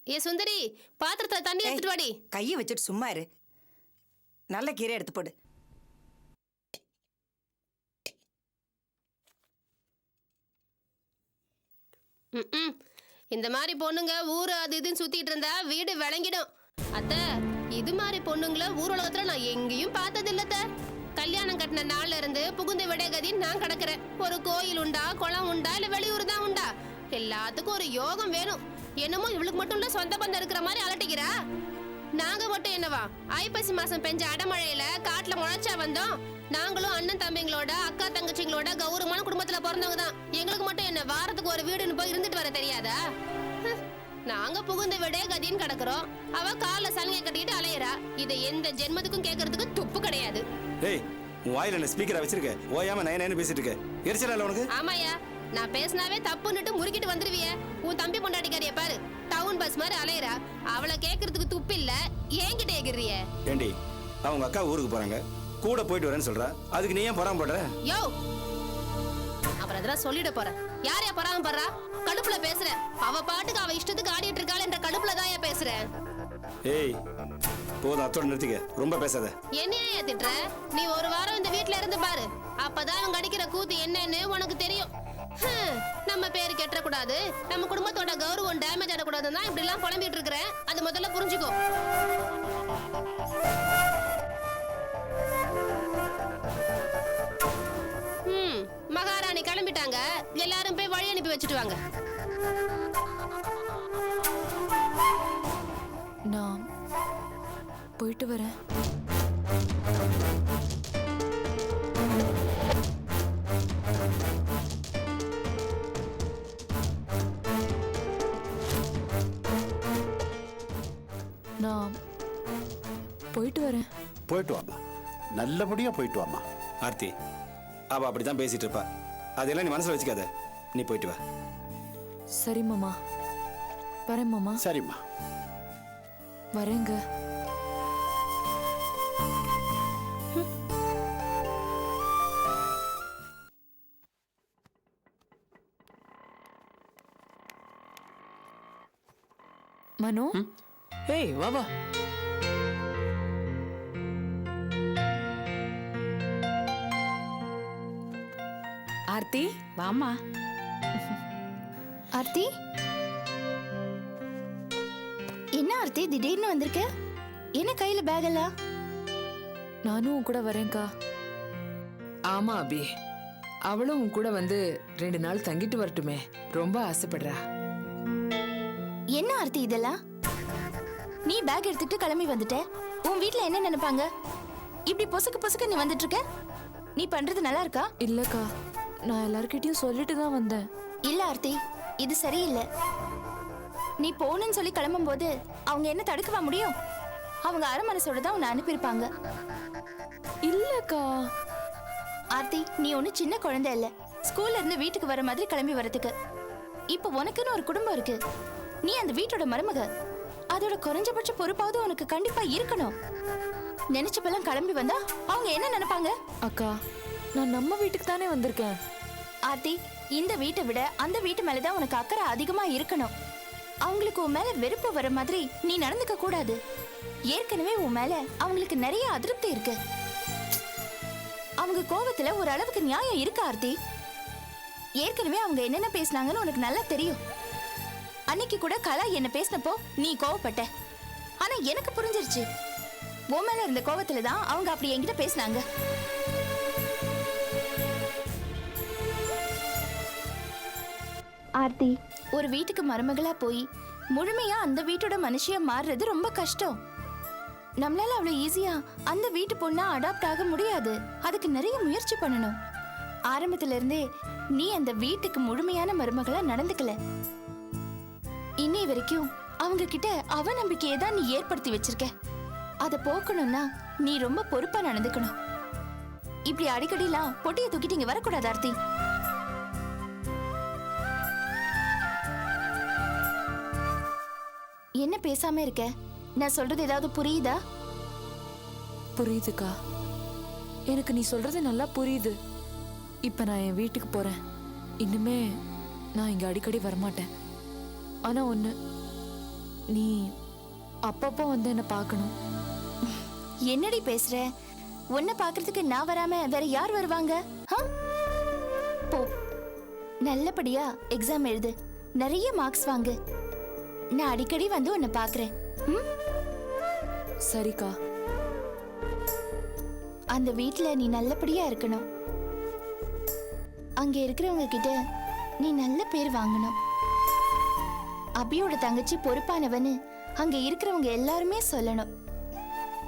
ஏ சுந்தரி, பாத்திரத்தை தண்ணி எடுத்துட்டு வாடி. கையை வச்சுட்டு சும்மா இரு. நல்ல கீரை எடுத்து போடு. இந்த மாதிரி பொண்ணுங்க ஊரு அது இதுன்னு சுத்திட்டு இருந்தா வீடு விளங்கிடும். அத்த, இது மாதிரி பொண்ணுங்கள ஊர் உலகத்துல நான் எங்கேயும் பார்த்தது இல்லத்த. கல்யாணம் கட்டின நாள்ல இருந்து புகுந்த விடைகதின்னு நான் கிடக்குறேன். ஒரு கோயில் உண்டா, குளம் உண்டா, இல்ல வெளியூர் தான் உண்டா? எல்லாத்துக்கும் ஒரு யோகம் வேணும். என்னமோ இவளுக்கு மட்டும் இல்ல சொந்த பந்தம் இருக்கிற மாதிரி அலட்டிக்கிறா. நாங்க மட்டும் என்னவா, ஐப்பசி மாசம் பெஞ்ச அடமழையில காட்டுல முளைச்சா வந்தோம். நாங்களும் அண்ணன் தம்பிங்களோட, அக்கா தங்கச்சிங்களோட கௌரவமான குடும்பத்துல பிறந்தவங்க தான். எங்களுக்கு மட்டும் என்ன வாரத்துக்கு ஒரு வீடுன்னு போய் இருந்துட்டு வர தெரியாதா? நாங்க புகுந்த விட கதின்னு கிடக்குறோம். அவ கால சலங்கை கட்டிட்டு அலையறா. இதை எந்த ஜென்மத்துக்கும் கேட்கறதுக்கு துப்பு கிடையாது. ஏய், உன் வாயில என்ன ஸ்பீக்கரா வச்சிருக்க? ஓயாம நயனேன்னு பேசிட்டு இருக்க. எரிச்சலா உனக்கு? ஆமாயா, நான் பேசினாவே தப்புன்னுட்டு முறுக்கிட்டு வந்துருவிய. உன் தம்பி பொண்டாட்டிக்காரிய பாரு, டவுன் பஸ் மாதிரி அலையறா. அவளை கேட்கறதுக்கு துப்பு இல்ல, ஏங்கிட்ட ஏகிறிய? ஏண்டி, அவங்க அக்கா ஊருக்கு போறாங்க, கூட போயிட்டு வரேன்னு சொல்றா. அதுக்கு நீ ஏன் பொறாம படுற? யோ, அப்புறம் அதெல்லாம் சொல்லிட போறேன். யாரையா பொறாம படுறா? கடுப்புல பேசுறேன். அவ பாட்டுக்கு அவ இஷ்டத்துக்கு ஆடிட்டு இருக்காள் என்ற கடுப்புல தான் ஏன் பேசுறேன். ஏய், போதும், அத்தோட நிறுத்திக்க. ரொம்ப பேசாத. என்னையா திட்டுற? நீ ஒரு வாரம் இந்த வீட்ல இருந்து பாரு, அப்பதான் அவங்க அடிக்கிற கூத்து என்னன்னு உனக்கு தெரியும். நம்ம பேரு கெட்ட கூடாது, நம்ம குடும்பத்தோட கௌரவம் டேமேஜ் ஆடக்கூடாதுன்னு இப்படி எல்லாம் புலம்பிட்டு இருக்கிறேன். அது முதல்ல புரிஞ்சுக்கோ. மகாராணி கிளம்பிட்டாங்க. எல்லாரும் போய் வழி அனுப்பி வச்சுட்டு வாங்க. நான் போயிட்டு வரேன். நான் போயிட்டு வரேன். போயிட்டு வாமா, நல்லபடியா போயிட்டு வாமா. ஆர்த்தி, அவ அப்படிதான் பேசிட்டு இருப்பா. அதெல்லாம் நீ மனசுல வச்சுக்காத. நீ போயிட்டு வா. சரி மாமா, வரேன் மாமா. சரிம்மா, வரேங்க. மனோ, ஏய் வா வா. ஆர்த்தி வாமா. ஆர்த்தி, என்ன ஆர்த்தி திடீர்னு வந்திருக்க? என்ன கையில பேக் எல்லாம்? நானும் உன் கூட வரேன்க்கா. ஆமா அபி, அவளும் உன் கூட வந்து 2 நாள் தங்கிட்டு வரட்டுமே, ரொம்ப ஆசைப்படுறா. என்ன ஆர்த்தி இதெல்லாம்? நீ பேக் எடுத்துட்டு கிளம்பி வந்துட்ட. உன் வீட்ல என்ன நினைப்பாங்க? இப்படி பொசுக்கு பொசுக்கு நீ வந்துட்டு இருக்க. நீ பண்றது நல்லா இருக்கா? இல்லக்கா, நான் எல்லார்கிட்டயும் சொல்லிட்டு தான் வந்தேன். இல்ல ஆர்த்தி, இது சரியில்லை. நீ போகணும்னு சொல்லி கிளம்பும் போது அவங்க என்ன தடுக்கவா முடியும்? அவங்க அரை மனசோட தான் உன்னை அனுப்பியிருப்பாங்க. இல்லக்கா ஆர்த்தி, நீ ஒண்ணு சின்ன குழந்தை இல்ல. ஸ்கூல்ல இருந்து வீட்டுக்கு வர மாதிரி கிளம்பி வரதுக்கு. இப்ப உனக்குன்னு ஒரு குடும்பம் இருக்கு. நீ அந்த வீட்டோட மருமக. அதோட குறைஞ்சபட்ச பொறுப்பாவது உனக்கு கண்டிப்பா இருக்கணும். நினைச்சப்பெல்லாம் கிளம்பி வந்தா அவங்க என்ன நினைப்பாங்க? அக்கா, நான் நம்ம வீட்டுக்கு தானே வந்திருக்கேன். ஆர்த்தி, இந்த வீட்டை விட அந்த வீட்டு மேலதான் உனக்கு அக்கறை அதிகமா இருக்கணும். அவங்களுக்கு உன் மேல வெறுப்பு வர மாதிரி நீ நடந்துக்க கூடாது. ஏற்கனவே உன் மேல அவங்களுக்கு நிறைய அதிருப்தி இருக்கு. அவங்க கோபத்துல ஒரு அளவுக்கு நியாயம் இருக்கு ஆர்த்தி. ஏற்கனவே அவங்க என்னென்ன பேசினாங்கன்னு உனக்கு நல்லா தெரியும். அன்னைக்கு கூட கலா என்ன பேசினப்போ நீ கோவப்பட்ட. ஆனா எனக்கு புரிஞ்சிருச்சு, உன் மேல இருந்த கோவத்துல தான் அவங்க அப்படி என்கிட்ட பேசினாங்க. ஆர்த்தி, ஒரு வீட்டுக்கு மருமகளா போய் முழுமையா அந்த வீட்டோட மனுஷியா மாறுறது ரொம்ப கஷ்டம். நம்மளால அவ்வளவு ஈஸியா அந்த வீட்டு பொண்ணா அடாப்ட் ஆக முடியாது. அதுக்கு நிறைய முயற்சி பண்ணணும். ஆரம்பத்துல இருந்தே நீ அந்த வீட்டுக்கு முழுமையான மருமகளா நடந்துக்கல. இன்னை வரைக்கும் அவங்க கிட்ட அவநம்பிக்கையை தான் நீ ஏற்படுத்தி வச்சிருக்க. அதை போக்கணும்னா நீ ரொம்ப பொறுப்பா நடந்துக்கணும். இப்படி அடிக்கடிலாம் பொட்டியை தூக்கிட்டு இங்க வரக்கூடாது ஆர்த்தி. என்ன பேசாம இருக்க? நான் சொல்றது ஏதாவது புரியுதா? புரியுதுக்கா, எனக்கு நீ சொல்றது நல்லா புரியுது. இப்ப நான் என் வீட்டுக்கு போறேன். இனிமே நான் இங்க அடிக்கடி வரமாட்டேன். ஆனா ஒண்ணு, நீ அப்பப்போ வந்து என்ன பார்க்கணும். என்னடி பேசுற? உன்னை பார்க்கறதுக்கு நான் வராம வேற யார் வருவாங்க? ஆ? போ, நல்லபடியா எக்ஸாம் எழுது, நிறைய மார்க்ஸ் வாங்கு. நான் அடிக்கடி வந்து உன்னை பார்க்கறேன். ம்? சரிக்கா. அந்த வீட்ல நீ நல்லபடியா இருக்கணும். அங்க இருக்கிறவங்க கிட்ட நீ நல்ல பேர் வாங்கணும். அபியோட தங்கச்சி பொறுப்பானவன்னு அங்க இருக்கிறவங்க எல்லாருமே சொல்லணும்.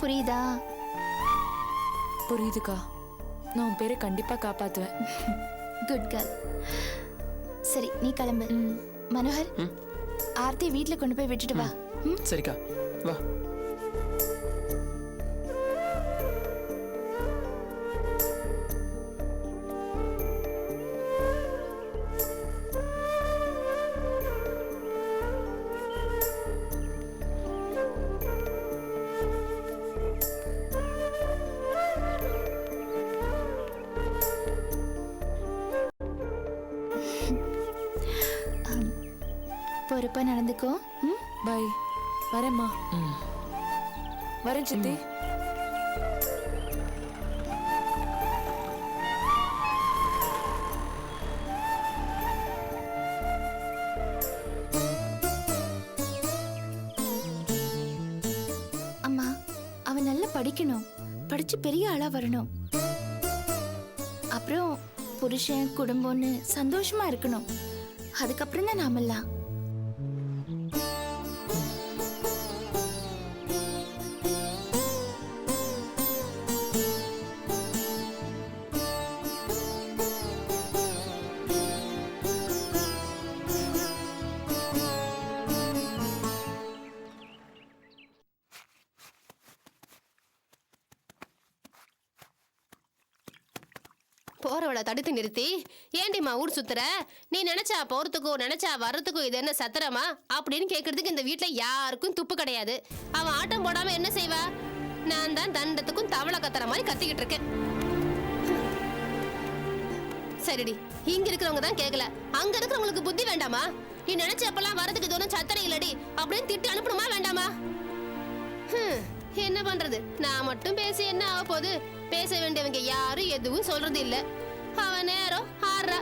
புரியுதா? புரியுதுக்கா. நான் உன் பேரை கண்டிப்பா காப்பாத்துவேன். Good girl. சரி, நீ கிளம்பு. மனோகர், ஆர்த்தி வீட்ல கொண்டு போய் விட்டுட்டு வா. ம்? சரிக்கா, வா. பொறுப்பா நடந்துக்கோ. ம்? பை. வரேம்மா. வரேன் சித்தி. அம்மா, அவன் நல்லா படிக்கணும், படிச்சு பெரிய ஆளா வரணும். அப்புறம் புருஷன் குடும்பம்னு சந்தோஷமா இருக்கணும். அதுக்கப்புறம் தான் நாமெல்லாம். போறவளை தடுத்து நிறுத்தி, ஏண்டிம்மா ஊர் சுத்துற? நீ நினைச்சா போறதுக்கும் நினைச்சா வர்றதுக்கும் இது என்ன சத்திரமா அப்படின்னு கேட்கறதுக்கு இந்த வீட்டுல யாருக்கும் துப்பு கிடையாது. அவன் ஆட்டம் போடாம என்ன செய்வா? நான் தான் தண்டத்துக்கும் தவளை கத்துற மாதிரி கத்திக்கிட்டு இருக்கேன். சரிடி, இங்க இருக்கிறவங்க தான் கேட்கல, அங்க இருக்கிறவங்களுக்கு புத்தி வேண்டாமா? நீ நினைச்ச அப்பெல்லாம் வரதுக்கு இது ஒன்றும் சத்திரம் இல்லடி அப்படின்னு திட்டி அனுப்பணுமா வேண்டாமா? என்ன பண்றது? நான் மட்டும் பேசி என்ன ஆக போகுது? பேச வேண்டியவங்க யாரும் எதுவும் சொல்றது இல்ல. அவன் நேரம் ஆடுறா.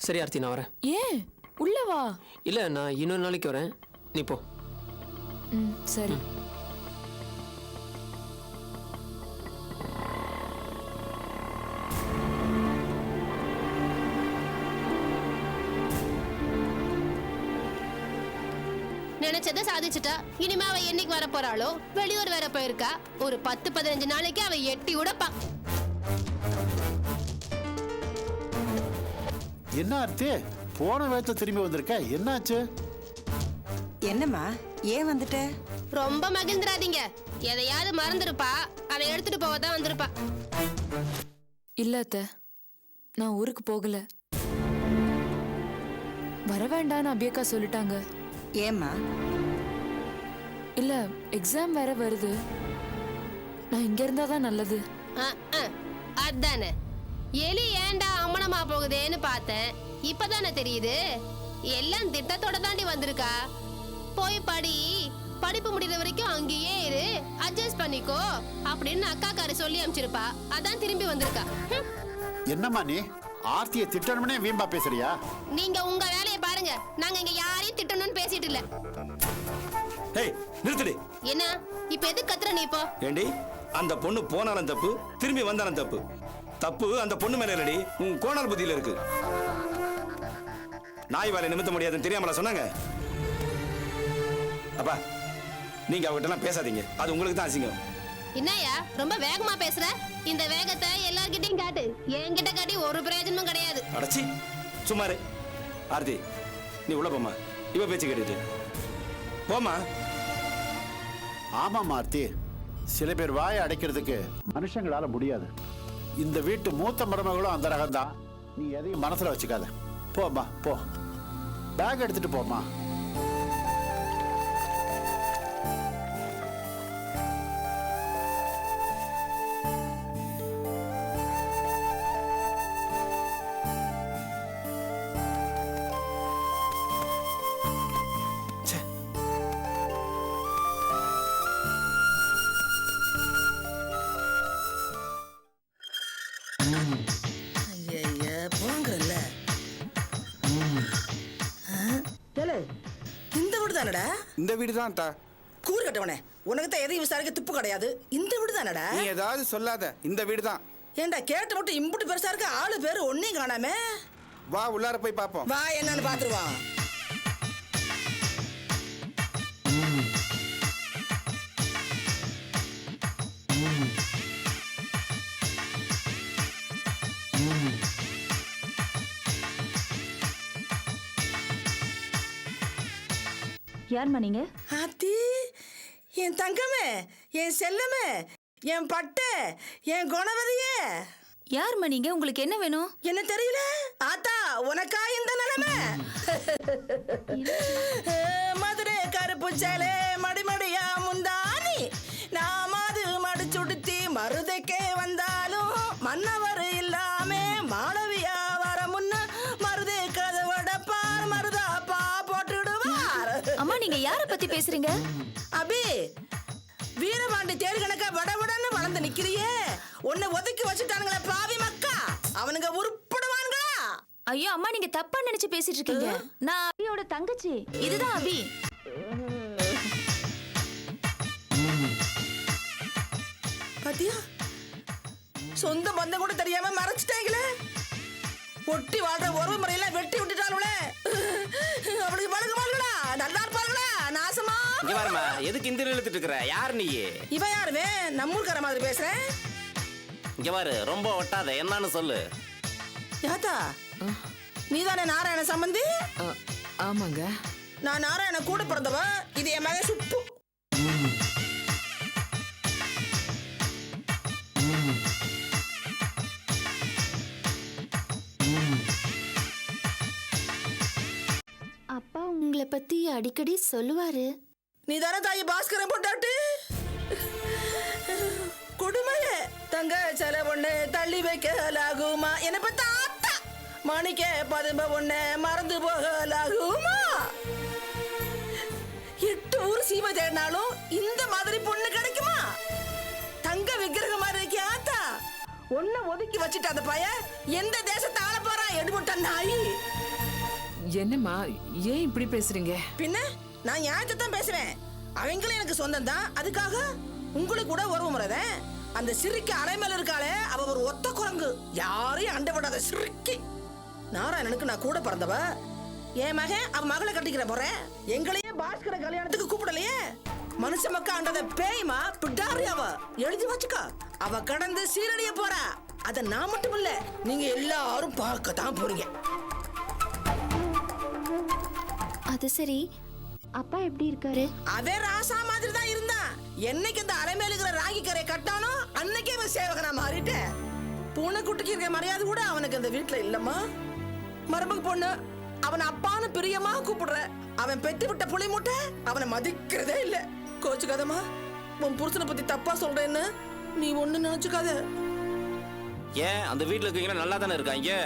சரி ஆர்த்தி, நான் வரேன். ஏன் உள்ள வா. இல்லை, நான் இன்னொரு நாளைக்கு வரேன், நீ போ. சரி. நினைச்சதை சாதிச்சுட்டா. இனிமே அவ என்னைக்கு வர போறாளோ? வெளியூர் வேற போயிருக்கா. ஒரு 10-15 நாளைக்கு அவ எட்டி உடப்பா. என்ன ஆர்த்தி, போன வேகத்துல திரும்பி வந்திருக்க, என்னாச்சு? என்னம்மா, ஏன் வந்துட்ட? ரொம்ப மகிழ்ந்துராதீங்க. எதையாவது மறந்துருப்பா, அதை எடுத்துட்டு போவதான் வந்திருப்பா. இல்ல அத்தை, நான் ஊருக்கு போகல. வர வேண்டான்னு அபியக்கா சொல்லிட்டாங்க. ஏம்மா? இல்ல, எக்ஸாம் வேற வருது. நான் இங்க இருந்தாதான் நல்லது. அதானே, எலி ஏண்டா அம்மனமா போகுதேன்னு பார்த்தேன். இப்பதானே தெரியுது. எல்லாம் திட்டத்தோட தாண்டி வந்திருக்கா. போய் படி, படிப்பு முடிகிற வரைக்கும் அங்கேயே இரு, அட்ஜஸ்ட் பண்ணிக்கோ அப்படின்னு அக்காக்காரி சொல்லி அனுப்பிச்சிருப்பா. அதான் திரும்பி வந்திருக்கா. என்னம்மா நீ ஆர்த்தியை திட்டணும்னே வீம்பா பேசுறியா? நீங்க உங்க வேலையை பாருங்க. நாங்க இங்க யாரையும் திட்டணும்னு பேசிட்டு இல்ல. ஹேய், நிறுத்துடி. என்ன இப்ப எது கத்துற நீ? இப்போ ஏண்டி, அந்த பொண்ணு போனாலும் தப்பு, திரும்பி வந்தாலும் தப்பு. தப்பு அந்த பொண்ணு மேல இல்லடி, உன் கோணல் புத்தியில இருக்கு. நாய் வேலை நிமித்த முடியாதுன்னு தெரியாமல சொன்னாங்க. அப்பா, நீங்க அவகிட்ட எல்லாம் பேசாதீங்க, அது உங்களுக்கு தான் அசிங்கம். என்னையா ரொம்ப வேகமா பேசுற? இந்த வேகத்தை எல்லார்கிட்டயும் காட்டு. என்கிட்ட காட்டி ஒரு பிரயோஜனமும் கிடையாது. அடச்சி, சும்மாரு. ஆர்த்தி, நீ உள்ள போமா. இவ பேச்சு கேட்டுட்டு போமா. ஆமாம் ஆர்த்தி, சில பேர் வாயை அடைக்கிறதுக்கு மனுஷங்களால முடியாது. இந்த வீட்டு மூத்த மருமகளும் அந்த ரகம்தான். நீ எதையும் மனசுல வச்சுக்காத. போம்மா, போ. பேக் எடுத்துட்டு போமா. ஏலே இந்த வீடு தானடா? இந்த வீடு தான் தா. கூறு கட்டவனே, உனக்கு தான் எதையும் விசாரிக்க துப்பு கிடையாது. இந்த வீடு தானடா? நீ ஏதாவது சொல்லாத, இந்த வீடு தான். ஏண்டா கேட்டு மட்டும் இம்புட்டு பெருசா இருக்க, ஆளு பேரு ஒன்னையும் காணாமே. வா உள்ளார போய் பாப்போம். வா என்னன்னு பாத்துருவான். யார்மா நீங்க? ஆத்தி, என் தங்கமே, என் செல்லமே, என் பட்டை, என் குணவதியே. யார்மா நீங்க? உங்களுக்கு என்ன வேணும்? என்ன தெரியல ஆத்தா, உனக்கா இந்த நிலைமை? மதுரை கருப்பு சேலை மடிமடியா முந்தானி, நான் மது மடிச்சுடுத்தி மருதைக்கே வந்தாலும் மன்னவர் இல்லாம மாளவியா வர முன்ன மருதை கதவட பார் மருதாப்பா போட்டுடுவார். அம்மா நீங்க யார பத்தி பேசுறீங்க? அபி, வீரபாண்டி தேர் கணக்கா வடவடன்னு வளர்ந்து நிக்கிறியே, உன்னை ஒதுக்கி வச்சுட்டானுங்களே பாவி மக்கா, அவனுங்க உருப்படுவானுங்களா? ஐயோ அம்மா நீங்க தப்பா நினைச்சு பேசிட்டு இருக்கீங்க. நான் அபியோட தங்கச்சி. இதுதான் அபி. பாத்தியா, சொந்த பந்தம் கூட தெரியாம மறைச்சிட்டாங்களே. ஒட்டி வாழ்ற உறவு முறையெல்லாம் வெட்டி விட்டுட்டாங்களே. அவளுக்கு பழகுமாங்களா? நல்லா இருப்பாங்களா? நாசமா இங்க வரமா, எதுக்கு இந்த இழுத்துட்டு இருக்கிற? யார் நீ? இவ யாருவே? நம்மூர்கார மாதிரி பேசுறேன். இங்க பாரு, ரொம்ப ஒட்டாத, என்னன்னு சொல்லு. யாத்தா, நீதானே நாராயண சம்பந்தி? ஆமாங்க. நான் நாராயண கூட பிறந்தவ. இது என் மகன் சுப்பு. அப்பா உங்களை பத்தி அடிக்கடி சொல்லுவாரு. நீ தானே தாயி பாஸ்கரன் போட்டாட்டு? கொடுமையே, தங்க சில ஒண்ணு தள்ளி வைக்கலாகுமா? என்னை பத்தி ஆத்தா மணிக்க பதும்ப ஒண்ணு மறந்து போகலாகுமா? 8 ஊர் சீமை தேடினாலும் இந்த மாதிரி பொண்ணு கிடைக்குமா? தங்க விக்கிரகம் மாதிரி இருக்கே ஆத்தா, ஒன்ன ஒதுக்கி வச்சுட்டு அந்த பையன் எந்த தேசத்தை ஆள போறான்? எடுபட்ட நாயி. என்னம்மா ஏன் இப்படி பேசுறீங்க? பின்ன நான் நியாயத்தை தான் பேசுறேன். அவங்களும் எனக்கு சொந்தம் தான். அதுக்காக உங்களுக்கு கூட உறவு முறைதான். அந்த சிரிக்க அலைமேல இருக்காளே, அவ ஒரு ஒத்த குரங்கு, யாரையும் அண்டை விடாத சிரிக்கி. நாராயணனுக்கு நான் கூட பிறந்தவ. என் மகன் அவ மகளை கட்டிக்கிற போறேன். எங்களையே பாஸ்கர கல்யாணத்துக்கு கூப்பிடலையே. மனுஷ மக்கா அண்டத பேய்மா பிடாரி அவ. எழுதி வச்சுக்கா, அவ கடந்து சீரழிய போறா. அத நான் மட்டும் இல்ல, நீங்க எல்லாரும் பார்க்கத்தான் போறீங்க. அது சரி, அப்பா எப்படி இருக்காரு? அவன் ராசா மாதிரி தான் இருந்தான். என்னைக்கு இந்த அலைமேலுகிற ராகி கரை கட்டானோ அன்னைக்கே அவன் சேவகனா மாறிட்டேன். பூனை குட்டிக்கு இருக்க மரியாதை கூட அவனுக்கு அந்த வீட்டுல இல்லம்மா. மருமக பொண்ணு அவன் அப்பான்னு பிரியமா கூப்பிடுற. அவன் பெத்து விட்ட புளி மூட்டை அவனை மதிக்கிறதே இல்ல. கோச்சுக்காதம்மா, உன் புருஷனை பத்தி தப்பா சொல்றேன்னு நீ ஒண்ணு நினைச்சுக்காத. ஏன் அந்த வீட்டுல இருக்கீங்க நல்லா தானே இருக்காங்க?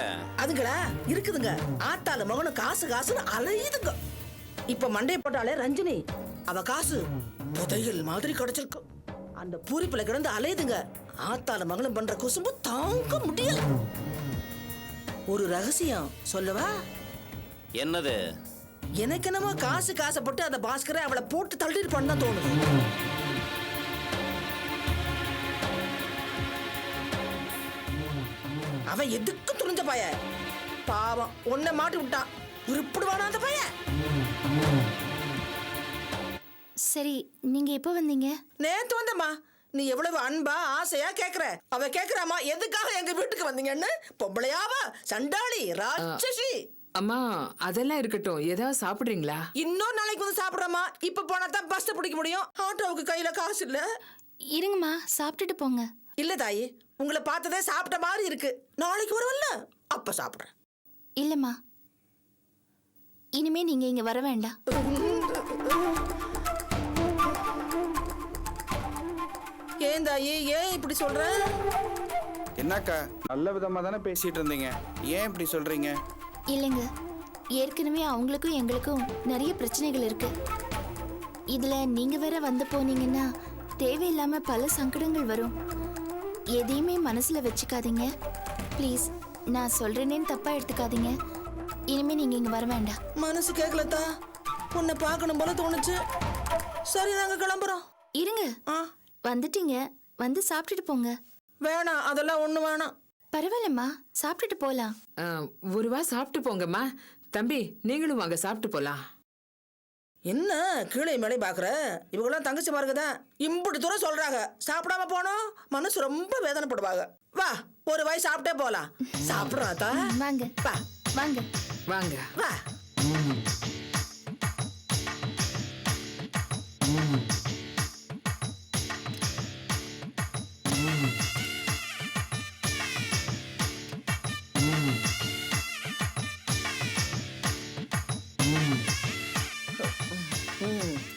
அதுங்களா இருக்குதுங்க. ஆத்தால மகனும் காசு காசுன்னு அலையுதுங்க. இப்ப மண்டைய போட்டாலே ரஞ்சினி, அவ காசு புதையல் மாதிரி கிடைச்சிருக்கு. அந்த பூரிப்புல கிடந்து அலையுதுங்க. ஆத்தால மகனும் பண்ற குசும்பு தாங்க முடியல. ஒரு ரகசியம் சொல்லவா? என்னது? எனக்கு என்னமோ காசு காசப்பட்டு அந்த பாஸ்கரை அவளை போட்டு தள்ளிருப்பான்னு தான் தோணுது. அவன் எதுக்கு துணிஞ்ச பைய, பாவம் உன்னை மாட்டி விட்டான். உருப்பிடுவானா அந்த பையன்? சரி, நீங்க எப்போ வந்தீங்க? நேத்து வந்தம்மா. நீ எவ்வளவு அன்பா ஆசையா கேக்குற. அவ கேக்குறாமா, எதுக்காக எங்க வீட்டுக்கு வந்தீங்கன்னு. பொம்பளையாவா, சண்டாளி, ராட்சசி. அம்மா அதெல்லாம் இருக்கட்டும், ஏதாவது சாப்பிடுறீங்களா? இன்னொரு நாளைக்கு வந்து சாப்பிடுறமா. இப்ப போனா தான் பஸ் பிடிக்க முடியும். ஆட்டோவுக்கு கையில காசு இல்ல. இருங்கம்மா, சாப்பிட்டுட்டு போங்க. இல்ல தாயி, உங்களை பார்த்ததே சாப்பிட்ட மாதிரி இருக்கு. நாளைக்கு வருவல்ல, அப்ப சாப்பிடுறேன். இல்லம்மா, இனிமே நீங்க இங்க வர வேண்டாம். ஏன் தாயி, ஏன் இப்படி சொல்ற? என்னக்கா, நல்ல விதமா தானே பேசிட்டு இருந்தீங்க, ஏன் இப்படி சொல்றீங்க? இல்லைங்க, ஏற்கனவே அவங்களுக்கும் எங்களுக்கும் நிறைய பிரச்சனைகள் இருக்கு. இதுல நீங்க வேற வந்து போனீங்கன்னா தேவையில்லாம பல சங்கடங்கள் வரும். எதையுமே மனசுல வச்சுக்காதீங்க ப்ளீஸ். நான் சொல்றேனேன்னு தப்பா எடுத்துக்காதீங்க. இனிமே நீங்க இங்க வர வேண்டாம். மனசு கேட்கலத்தா, உன்னை பார்க்கணும் போல தோணுச்சு. சரி நாங்க கிளம்புறோம். இருங்க, ஆ வந்துட்டீங்க, வந்து சாப்பிட்டுட்டு போங்க. வேணாம், அதெல்லாம் ஒண்ணு வேணாம். பரவாயில்லம்மா, சாப்பிட்டுட்டு போலாம். ஒரு வா சாப்பிட்டு போங்கம்மா. தம்பி நீங்களும் வாங்க சாப்பிட்டு போலாம். என்ன கீழே மேலே பாக்குற? இவங்கெல்லாம் தங்கச்சி மார்க்குதான் இம்புட்டு தூரம் சொல்றாங்க. சாப்பிடாம போனோம் மனசு ரொம்ப வேதனைப்படுவாங்க. வா ஒரு வாய் சாப்பிட்டே போலாம். சாப்பிடுறாத்தா? வாங்க வா வாங்க வாங்க. வா.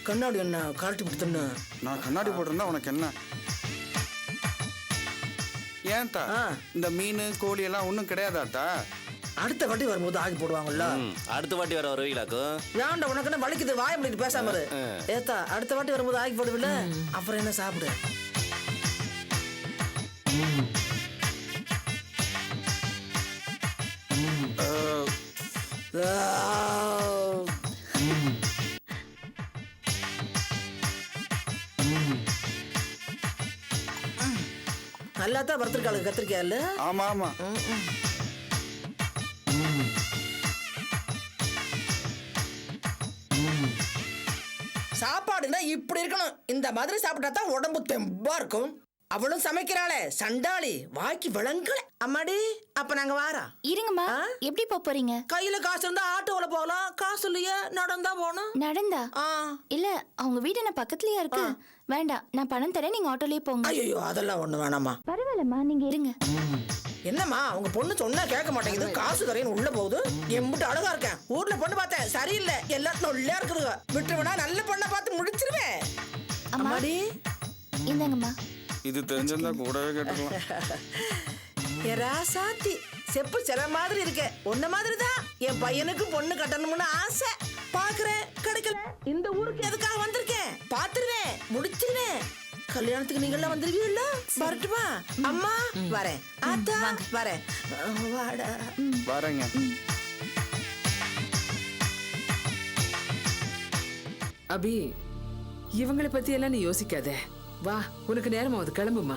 கண்ணாடி என்ன காட்டி கொடுத்தன்னு? நான் கண்ணாடி போட்டிருந்தா உனக்கு என்ன? ஏன்டா இந்த மீன் கோழி எல்லாம் ஒன்றும் கிடையாதாட்டா? அடுத்த வாட்டி வரும்போது ஆக்கி போடுவாங்கல்ல. அடுத்த வாட்டி வர வருவீங்களாக்கு? வேண்டாம், உனக்கு என்ன வலிக்குது? வாய முடிட்டு பேசாம இரு. ஏத்தா அடுத்த வாட்டி வரும்போது ஆக்கி போடுவில்ல, அப்புறம் என்ன சாப்பிடு. நல்லா தான் வறுத்துருக்காளு கத்திரிக்காய் இல்ல? ஆமா ஆமா. சாப்பாடுனா இப்படி இருக்கணும். இந்த மாதிரி சாப்பிட்டா தான் உடம்பு தெம்பா இருக்கும். அவளும் சமைக்கிறாளே சண்டாளி, வாய்க்கு விளங்கல. அம்மாடி அப்ப நாங்க வாரா. இருங்கம்மா, எப்படி போறீங்க? கையில காசு இருந்தா ஆட்டோல போகலாம், காசு இல்லையே நடந்தா போகணும். நடந்தா? இல்ல, அவங்க வீடு என்ன பக்கத்துலயா இருக்கு. வேண்டாம், நான் பணம் தரேன், நீங்க ஆட்டோலயே போங்க. ஐயோ அதெல்லாம் ஒண்ணு வேணாமா. பரவாயில்லம்மா, நீங்க இருங்க. என்னம்மா அவங்க பொண்ணு சொன்னா கேட்க மாட்டேங்குது. காசு தரேன்னு உள்ள போகுது. எம்பிட்டு அழகா இருக்கேன். ஊர்ல பொண்ணு பார்த்தேன், சரியில்லை. எல்லாரும் உள்ளே இருக்குதுங்க. விட்டுருவனா நல்ல பொண்ணை பார்த்து முடிச்சிருவேன். அம்மாடி இந்தாங்கம்மா. இது தெரிஞ்சிருந்தா கூடவே கேட்டுக்கலாம். ராசாத்தி செப்பு சில மாதிரி இருக்க. உன்ன மாதிரிதான் என் பையனுக்கு பொண்ணு கட்டணும்னு ஆசை. பாக்குறேன் கிடைக்கல. இந்த ஊருக்கு எதுக்காக வந்திருக்கேன்? பாத்துருவேன், முடிச்சிருவேன். கல்யாணத்துக்கு நீங்க எல்லாம் வந்துருவீங்கல்ல? வரட்டுமா? அம்மா வரேன். ஆத்தா வரேன். வாடா. வரேங்க. அபி, இவங்களை பத்தி எல்லாம் நீ யோசிக்காத. வா, உனக்கு நேரமாவது, கிளம்புமா.